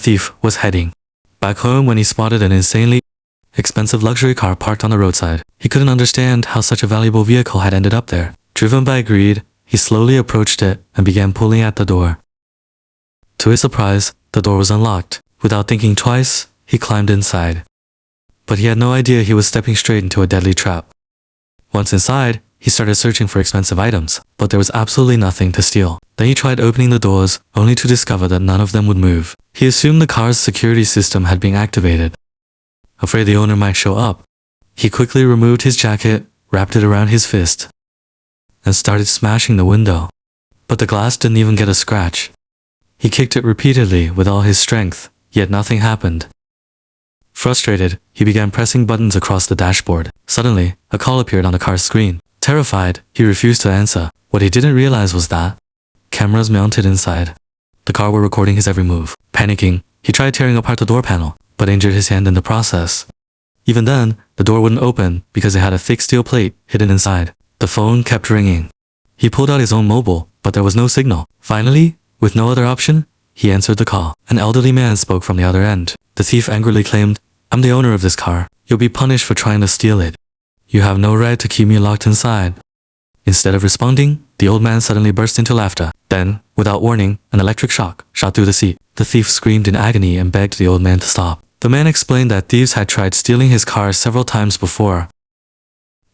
thief was heading back home when he spotted an insanely expensive luxury car parked on the roadside. He couldn't understand how such a valuable vehicle had ended up there. Driven by greed, he slowly approached it and began pulling at the door. To his surprise, the door was unlocked. Without thinking twice, he climbed inside. But he had no idea he was stepping straight into a deadly trap. Once inside, he started searching for expensive items, but there was absolutely nothing to steal. Then he tried opening the doors, only to discover that none of them would move. He assumed the car's security system had been activated. Afraid the owner might show up, he quickly removed his jacket, wrapped it around his fist, and started smashing the window. But the glass didn't even get a scratch. He kicked it repeatedly with all his strength, yet nothing happened. Frustrated, he began pressing buttons across the dashboard. Suddenly, a call appeared on the car's screen. Terrified, he refused to answer. What he didn't realize was that cameras mounted inside the car were recording his every move. Panicking, he tried tearing apart the door panel, but injured his hand in the process. Even then, the door wouldn't open because it had a thick steel plate hidden inside. The phone kept ringing. He pulled out his own mobile, but there was no signal. Finally, with no other option, he answered the call. An elderly man spoke from the other end. The thief angrily claimed, "I'm the owner of this car. You'll be punished for trying to steal it. You have no right to keep me locked inside." Instead of responding, the old man suddenly burst into laughter. Then, without warning, an electric shock shot through the seat. The thief screamed in agony and begged the old man to stop. The man explained that thieves had tried stealing his car several times before,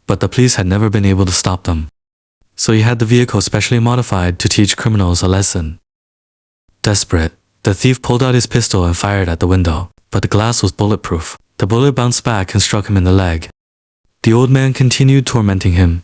but the police had never been able to stop them. So he had the vehicle specially modified to teach criminals a lesson. Desperate, the thief pulled out his pistol and fired at the window, but the glass was bulletproof. The bullet bounced back and struck him in the leg. The old man continued tormenting him.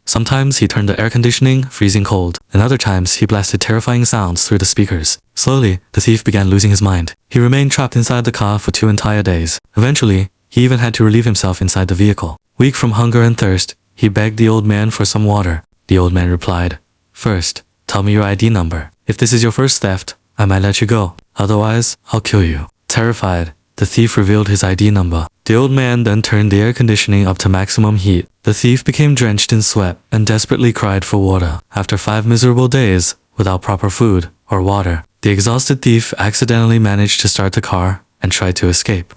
Sometimes he turned the air conditioning freezing cold, and other times he blasted terrifying sounds through the speakers. Slowly, the thief began losing his mind. He remained trapped inside the car for 2 entire days. Eventually, he even had to relieve himself inside the vehicle. Weak from hunger and thirst, he begged the old man for some water. The old man replied, "First, tell me your ID number. If this is your first theft, I might let you go. Otherwise, I'll kill you." Terrified, the thief revealed his ID number. The old man then turned the air conditioning up to maximum heat. The thief became drenched in sweat and desperately cried for water. After 5 miserable days, without proper food or water, the exhausted thief accidentally managed to start the car and tried to escape.